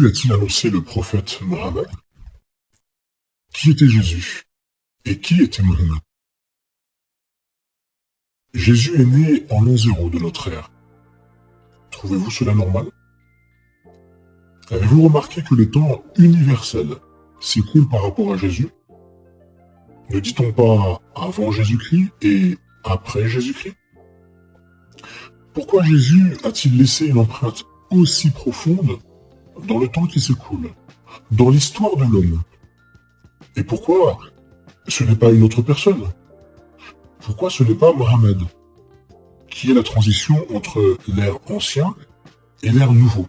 Jésus a-t-il annoncé le prophète Mohammed? Qui était Jésus? Et qui était Mohammed? Jésus est né en l'an 0 de notre ère. Trouvez-vous cela normal? Avez-vous remarqué que le temps universel s'écoule par rapport à Jésus? Ne dit-on pas avant Jésus-Christ et après Jésus-Christ? Pourquoi Jésus a-t-il laissé une empreinte aussi profonde dans le temps qui s'écoule, dans l'histoire de l'homme? Et pourquoi ce n'est pas une autre personne? Pourquoi ce n'est pas Mohammed, qui est la transition entre l'ère ancien et l'ère nouveau?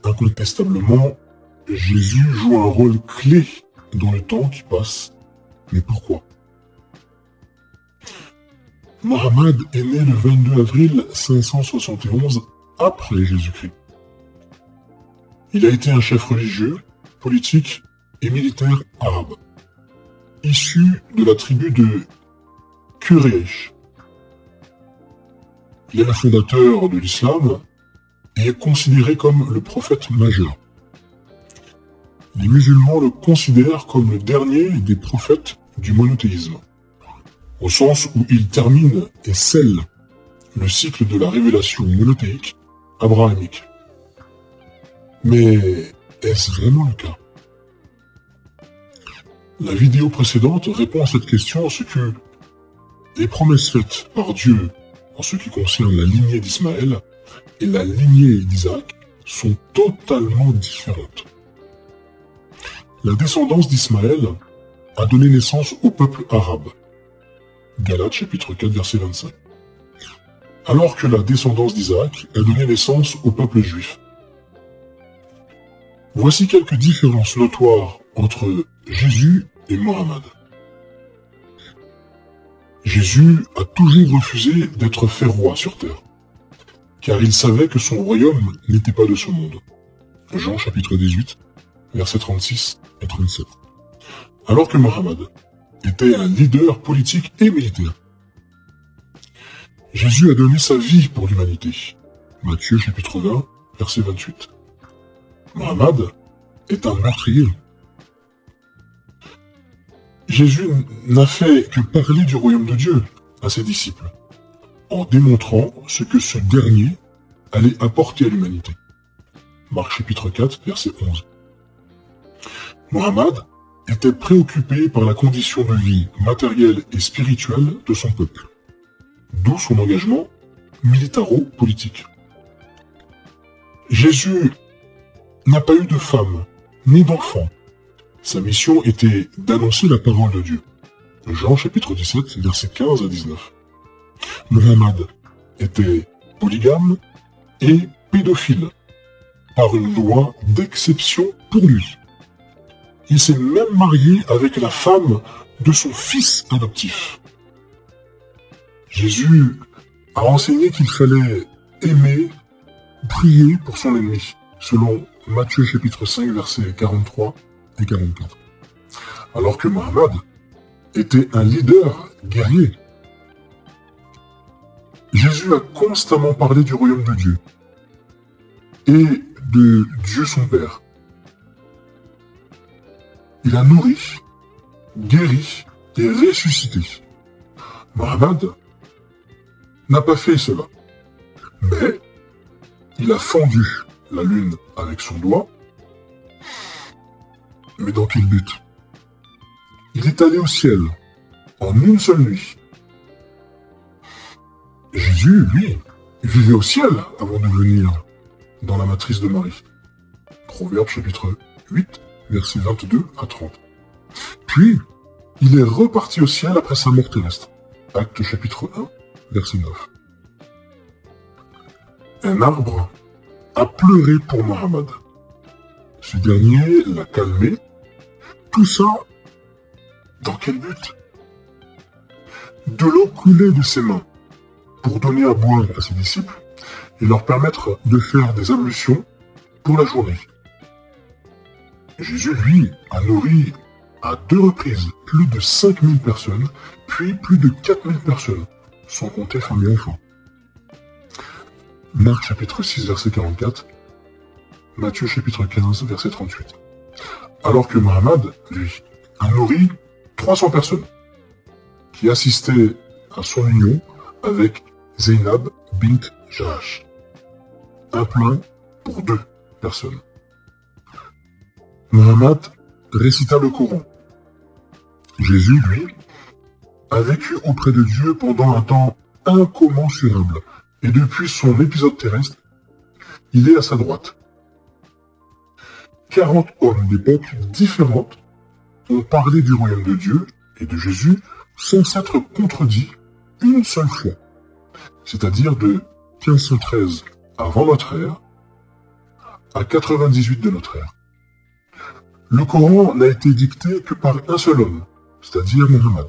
Incontestablement, Jésus joue un rôle clé dans le temps qui passe. Mais pourquoi? Mohammed est né le 22 avril 571 après Jésus-Christ. Il a été un chef religieux, politique et militaire arabe, issu de la tribu de Quraysh. Il est le fondateur de l'islam et est considéré comme le prophète majeur. Les musulmans le considèrent comme le dernier des prophètes du monothéisme, au sens où il termine et scelle le cycle de la révélation monothéique abrahamique. Mais est-ce vraiment le cas? La vidéo précédente répond à cette question en ce que les promesses faites par Dieu en ce qui concerne la lignée d'Ismaël et la lignée d'Isaac sont totalement différentes. La descendance d'Ismaël a donné naissance au peuple arabe. Galates chapitre 4 verset 25. Alors que la descendance d'Isaac a donné naissance au peuple juif. Voici quelques différences notoires entre Jésus et Mohammed. Jésus a toujours refusé d'être fait roi sur terre, car il savait que son royaume n'était pas de ce monde. Jean chapitre 18, versets 36 et 37. Alors que Mohammed était un leader politique et militaire. Jésus a donné sa vie pour l'humanité. Matthieu chapitre 20, verset 28. Mohammed est un meurtrier. Jésus n'a fait que parler du royaume de Dieu à ses disciples, en démontrant ce que ce dernier allait apporter à l'humanité. Marc chapitre 4, verset 11. Mohammed était préoccupé par la condition de vie matérielle et spirituelle de son peuple, d'où son engagement militaro-politique. Jésus n'a pas eu de femme, ni d'enfant. Sa mission était d'annoncer la parole de Dieu. Jean chapitre 17, versets 15 à 19. Mohammed était polygame et pédophile, par une loi d'exception pour lui. Il s'est même marié avec la femme de son fils adoptif. Jésus a enseigné qu'il fallait aimer, prier pour son ennemi, selon Matthieu chapitre 5, versets 43 et 44. Alors que Mohammed était un leader guerrier. Jésus a constamment parlé du royaume de Dieu et de Dieu son Père. Il a nourri, guéri et ressuscité. Mohammed n'a pas fait cela, mais il a fendu la lune avec son doigt. Mais dans quel but? Il est allé au ciel en une seule nuit. Jésus, lui, vivait au ciel avant de venir dans la matrice de Marie. Proverbe chapitre 8, versets 22 à 30. Puis, il est reparti au ciel après sa mort terrestre. Acte chapitre 1, verset 9. Un arbre a pleuré pour Mohammed. Ce dernier l'a calmé. Tout ça, dans quel but? De l'eau coulait de ses mains pour donner à boire à ses disciples et leur permettre de faire des ablutions pour la journée. Jésus, lui, a nourri à 2 reprises plus de 5000 personnes, puis plus de 4000 personnes, sans compter femmes et enfants. Marc chapitre 6, verset 44. Matthieu chapitre 15, verset 38. Alors que Muhammad, lui, a nourri 300 personnes qui assistaient à son union avec Zainab bint Jahsh. Un plein pour 2 personnes. Muhammad récita le Coran. Jésus, lui, a vécu auprès de Dieu pendant un temps incommensurable. Et depuis son épisode terrestre, il est à sa droite. 40 hommes d'époques différentes ont parlé du royaume de Dieu et de Jésus sans s'être contredits une seule fois. C'est-à-dire de 1513 avant notre ère à 98 de notre ère. Le Coran n'a été dicté que par un seul homme, c'est-à-dire Muhammad.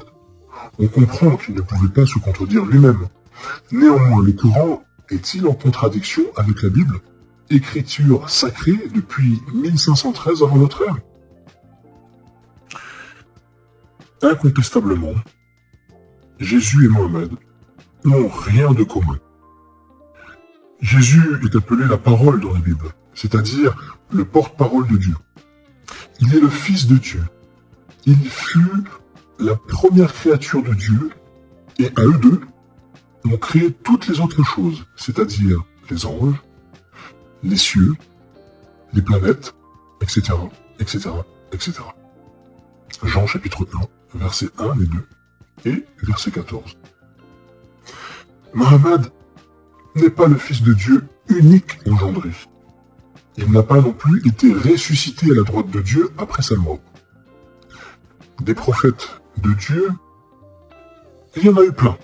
On comprend qu'il ne pouvait pas se contredire lui-même. Néanmoins, le Coran est-il en contradiction avec la Bible, écriture sacrée depuis 1513 avant notre ère? Incontestablement, Jésus et Mohammed n'ont rien de commun. Jésus est appelé la parole dans la Bible, c'est-à-dire le porte-parole de Dieu. Il est le Fils de Dieu. Il fut la première créature de Dieu, et à eux deux, ont créé toutes les autres choses, c'est-à-dire les anges, les cieux, les planètes, etc., etc., etc. Jean chapitre 1, versets 1 et 2, et verset 14. Muhammad n'est pas le Fils de Dieu unique engendré. Il n'a pas non plus été ressuscité à la droite de Dieu après sa mort. Des prophètes de Dieu, il y en a eu plein.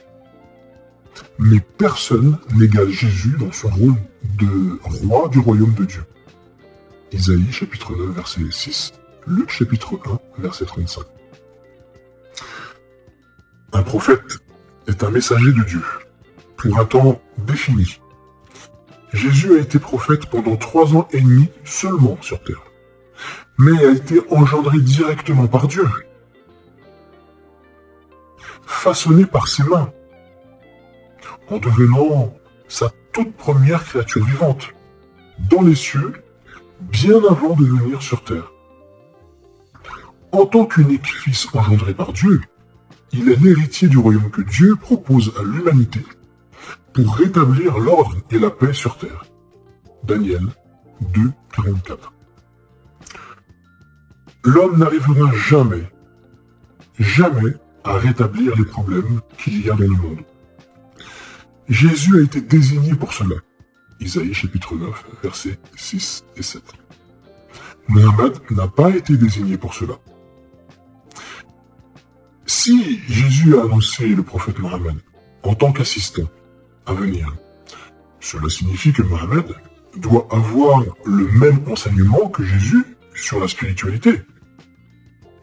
Mais personne n'égale Jésus dans son rôle de roi du royaume de Dieu. Isaïe chapitre 9 verset 6, Luc chapitre 1 verset 35. Un prophète est un messager de Dieu, pour un temps défini. Jésus a été prophète pendant 3 ans et demi seulement sur terre, mais a été engendré directement par Dieu, façonné par ses mains, en devenant sa toute première créature vivante, dans les cieux, bien avant de venir sur terre. En tant qu'unique fils engendré par Dieu, il est l'héritier du royaume que Dieu propose à l'humanité pour rétablir l'ordre et la paix sur terre. Daniel 2, 44. L'homme n'arrivera jamais à rétablir les problèmes qu'il y a dans le monde. Jésus a été désigné pour cela. Isaïe chapitre 9, versets 6 et 7. Muhammad n'a pas été désigné pour cela. Si Jésus a annoncé le prophète Muhammad en tant qu'assistant à venir, cela signifie que Muhammad doit avoir le même enseignement que Jésus sur la spiritualité.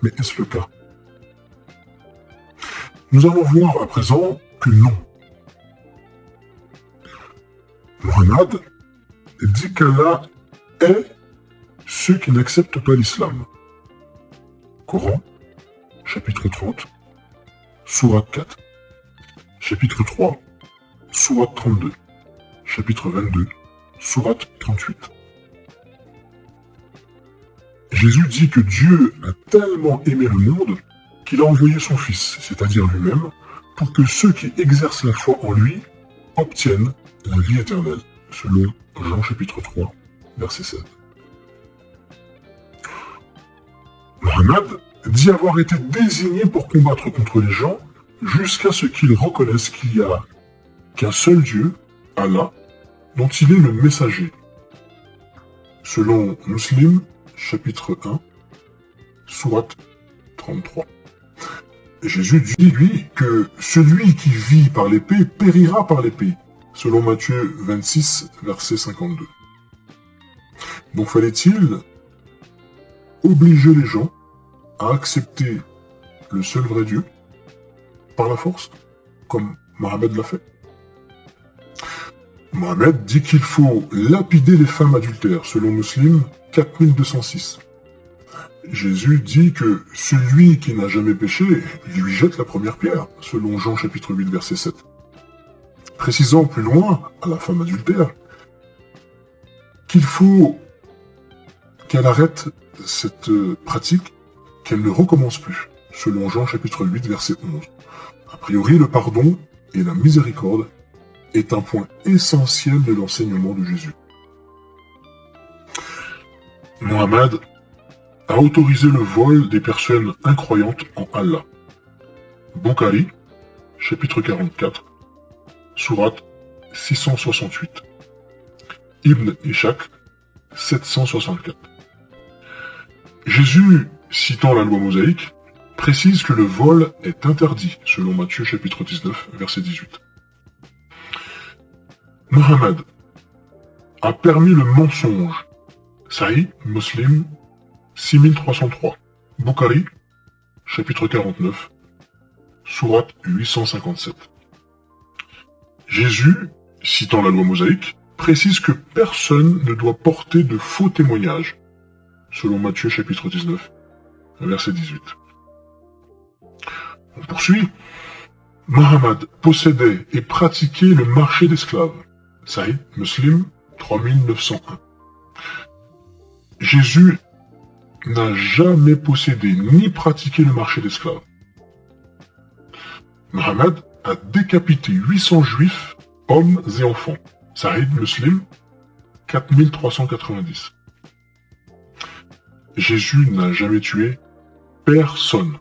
Mais est-ce le cas? Nous allons voir à présent que non. Muhammad dit qu'Allah est ceux qui n'acceptent pas l'islam. Coran, chapitre 30, sourate 4, chapitre 3, sourate 32, chapitre 22, sourate 38. Jésus dit que Dieu a tellement aimé le monde qu'il a envoyé son Fils, c'est-à-dire lui-même, pour que ceux qui exercent la foi en lui obtiennent la vie éternelle, selon Jean chapitre 3, verset 7. Muhammad dit avoir été désigné pour combattre contre les gens jusqu'à ce qu'ils reconnaissent qu'il n'y a qu'un seul Dieu, Allah, dont il est le messager. Selon Muslim, chapitre 1, sourate 33. Jésus dit, lui, que celui qui vit par l'épée périra par l'épée, selon Matthieu 26, verset 52. Donc fallait-il obliger les gens à accepter le seul vrai Dieu par la force, comme Mohammed l'a fait? Mohammed dit qu'il faut lapider les femmes adultères, selon Muslim 4206. Jésus dit que celui qui n'a jamais péché lui jette la première pierre, selon Jean chapitre 8, verset 7. Précisant plus loin à la femme adultère qu'il faut qu'elle arrête cette pratique, qu'elle ne recommence plus, selon Jean chapitre 8, verset 11. A priori, le pardon et la miséricorde est un point essentiel de l'enseignement de Jésus. Mohammed a autorisé le vol des personnes incroyantes en Allah. Bukhari, chapitre 44, sourate 668. Ibn Ishaq, 764. Jésus, citant la loi mosaïque, précise que le vol est interdit, selon Matthieu chapitre 19, verset 18. Mohammed a permis le mensonge. Sahih Muslim 6303. Bukhari, chapitre 49, sourate 857. Jésus, citant la loi mosaïque, précise que personne ne doit porter de faux témoignages, selon Matthieu chapitre 19, verset 18. On poursuit. Mohammed possédait et pratiquait le marché d'esclaves. Sahih Muslim 3901. Jésus n'a jamais possédé ni pratiqué le marché d'esclaves. Mohammed a décapité 800 juifs, hommes et enfants. Sahih Muslim 4390. Jésus n'a jamais tué personne.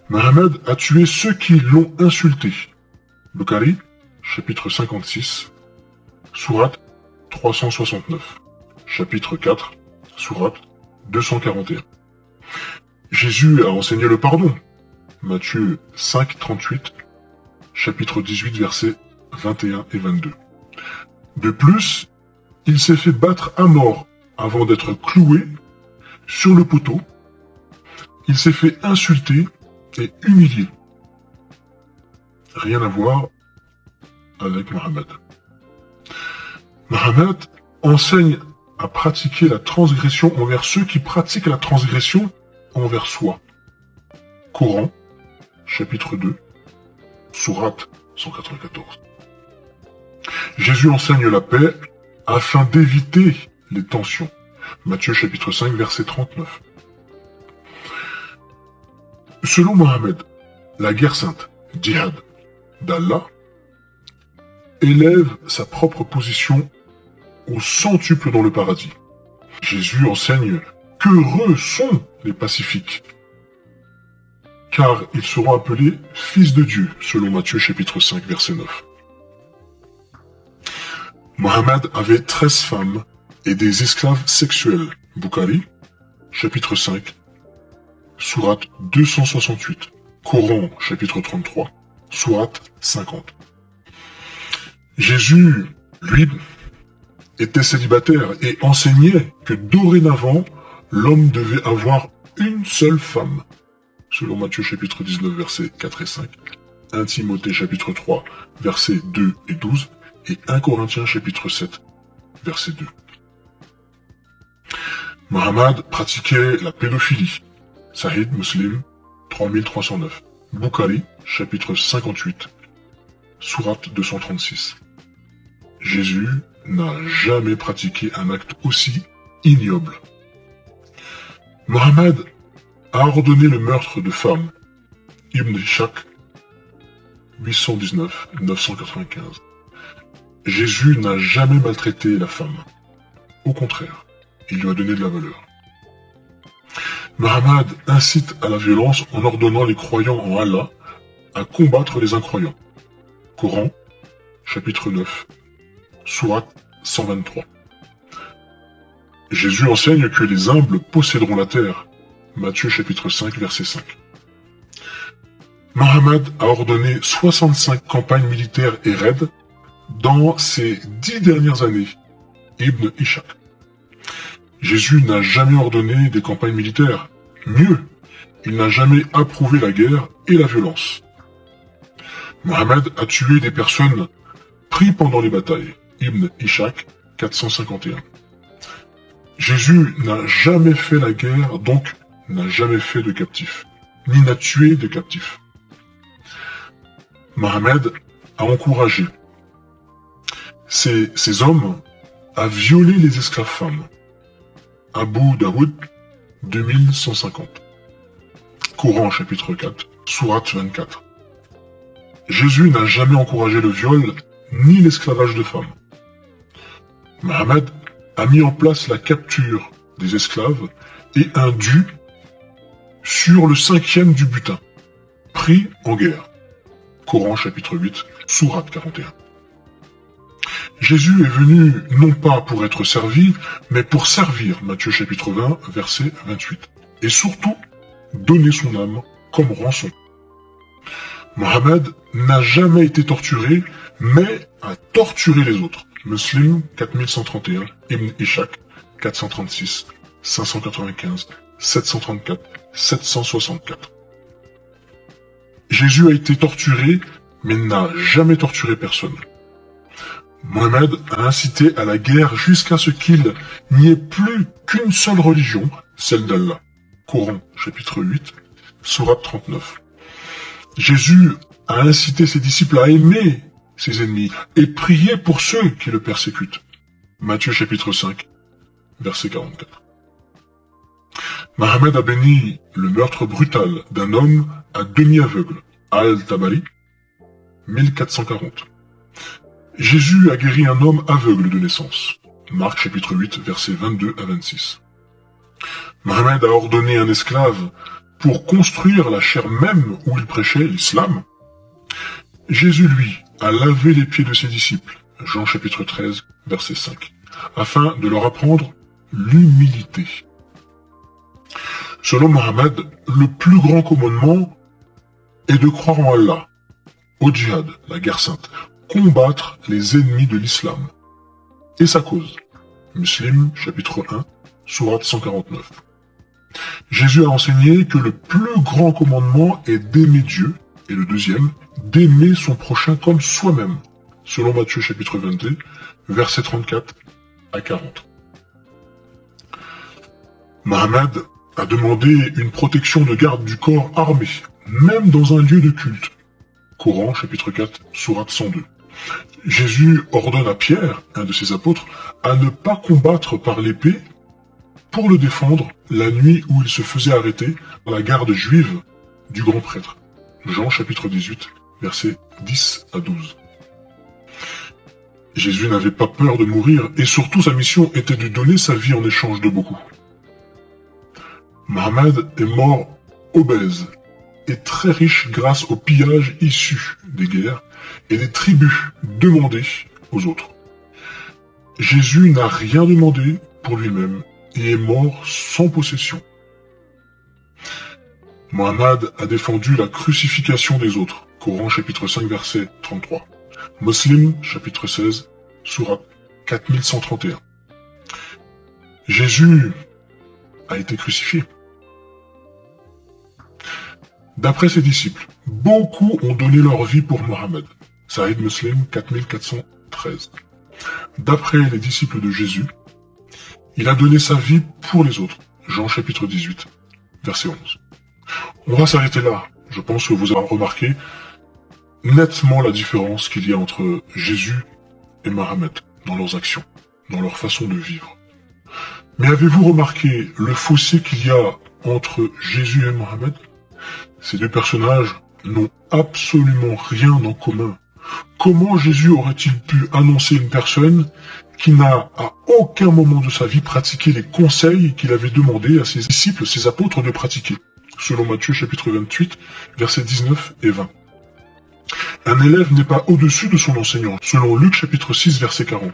Mohammed a tué ceux qui l'ont insulté. Bukhari, chapitre 56, sourate 369. Chapitre 4, sourate 241. Jésus a enseigné le pardon. Matthieu 5, 38, chapitre 18, versets 21 et 22. De plus, il s'est fait battre à mort avant d'être cloué sur le poteau. Il s'est fait insulter et humilier. Rien à voir avec Mohammed. Mohammed enseigne à pratiquer la transgression envers ceux qui pratiquent la transgression envers soi. Coran, chapitre 2, sourate 194. Jésus enseigne la paix afin d'éviter les tensions. Matthieu chapitre 5, verset 39. Selon Mohammed, la guerre sainte, djihad, d'Allah, élève sa propre position au centuple dans le paradis. Jésus enseigne qu'heureux sont les pacifiques, car ils seront appelés fils de Dieu, selon Matthieu chapitre 5, verset 9. Mohammed avait 13 femmes et des esclaves sexuels. Bukhari, chapitre 5, sourate 268. Coran, chapitre 33, sourate 50. Jésus, lui, était célibataire et enseignait que dorénavant, l'homme devait avoir une seule femme. Selon Matthieu chapitre 19, versets 4 et 5, 1 Timothée chapitre 3, versets 2 et 12, et 1 Corinthiens chapitre 7, verset 2. Mohammed pratiquait la pédophilie. Sahih Muslim 3309. Bukhari, chapitre 58, sourate 236. Jésus n'a jamais pratiqué un acte aussi ignoble. Mohammed a ordonné le meurtre de femmes. Ibn Ishaq 819-995. Jésus n'a jamais maltraité la femme. Au contraire, il lui a donné de la valeur. Mohammed incite à la violence en ordonnant les croyants en Allah à combattre les incroyants. Coran, chapitre 9, sourate 123. Jésus enseigne que les humbles posséderont la terre. Matthieu chapitre 5, verset 5. Mohammed a ordonné 65 campagnes militaires et raids dans ces 10 dernières années. Ibn Ishaq. Jésus n'a jamais ordonné des campagnes militaires. Mieux, il n'a jamais approuvé la guerre et la violence. Mohammed a tué des personnes prises pendant les batailles. Ibn Ishaq 451. Jésus n'a jamais fait la guerre, donc n'a jamais fait de captifs, ni n'a tué de captifs. Mohammed a encouragé ces hommes à violer les esclaves femmes. Abu Daoud 2150. Coran chapitre 4, sourate 24. Jésus n'a jamais encouragé le viol ni l'esclavage de femmes. Mohammed a mis en place la capture des esclaves et un dû sur le 5e du butin, pris en guerre. Coran chapitre 8, sourate 41. Jésus est venu non pas pour être servi, mais pour servir, Matthieu chapitre 20, verset 28. Et surtout, donner son âme comme rançon. Mohammed n'a jamais été torturé, mais a torturé les autres. Muslim 4131, Ibn Ishaq 436, 595, 734, 764. Jésus a été torturé, mais n'a jamais torturé personne. Mohammed a incité à la guerre jusqu'à ce qu'il n'y ait plus qu'une seule religion, celle d'Allah. Coran, chapitre 8, sourate 39. Jésus a incité ses disciples à aimer ses ennemis et prier pour ceux qui le persécutent. Matthieu, chapitre 5, verset 44. Mohammed a béni le meurtre brutal d'un homme à demi aveugle, Al-Tabari, 1440. Jésus a guéri un homme aveugle de naissance. Marc chapitre 8, versets 22 à 26. Mohammed a ordonné un esclave pour construire la chaire même où il prêchait l'islam. Jésus, lui, a lavé les pieds de ses disciples. Jean chapitre 13, verset 5. Afin de leur apprendre l'humilité. Selon Mohammed, le plus grand commandement est de croire en Allah, au djihad, la guerre sainte, combattre les ennemis de l'islam et sa cause. Muslim, chapitre 1, sourate 149. Jésus a enseigné que le plus grand commandement est d'aimer Dieu, et le deuxième, d'aimer son prochain comme soi-même, selon Matthieu, chapitre 22, versets 34 à 40. Mohammed a demandé une protection de garde du corps armé, même dans un lieu de culte. Coran, chapitre 4, sourate 102. Jésus ordonne à Pierre, un de ses apôtres, à ne pas combattre par l'épée pour le défendre la nuit où il se faisait arrêter par la garde juive du grand prêtre. Jean chapitre 18, versets 10 à 12. Jésus n'avait pas peur de mourir et surtout sa mission était de donner sa vie en échange de beaucoup. Mohammed est mort obèse et très riche grâce au pillage issu des guerres et des tribus demandées aux autres. Jésus n'a rien demandé pour lui-même et est mort sans possession. Mohammed a défendu la crucifixion des autres. Coran chapitre 5 verset 33. Muslim chapitre 16 sourate 4131. Jésus a été crucifié. D'après ses disciples, beaucoup ont donné leur vie pour Mohammed. Sahih Muslim 4413. D'après les disciples de Jésus, il a donné sa vie pour les autres. Jean chapitre 18, verset 11. On va s'arrêter là. Je pense que vous avez remarqué nettement la différence qu'il y a entre Jésus et Mohammed dans leurs actions, dans leur façon de vivre. Mais avez-vous remarqué le fossé qu'il y a entre Jésus et Mohammed? Ces deux personnages n'ont absolument rien en commun. Comment Jésus aurait-il pu annoncer une personne qui n'a à aucun moment de sa vie pratiqué les conseils qu'il avait demandé à ses disciples, ses apôtres de pratiquer, selon Matthieu chapitre 28, versets 19 et 20. Un élève n'est pas au-dessus de son enseignant, selon Luc chapitre 6, verset 40.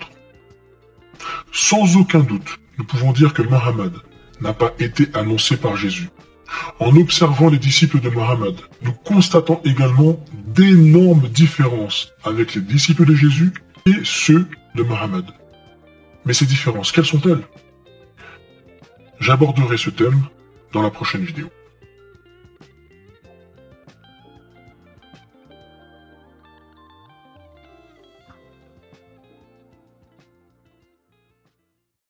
Sans aucun doute, nous pouvons dire que Mohammed n'a pas été annoncé par Jésus. En observant les disciples de Mohammed, nous constatons également d'énormes différences avec les disciples de Jésus et ceux de Mohammed. Mais ces différences, quelles sont-elles? J'aborderai ce thème dans la prochaine vidéo.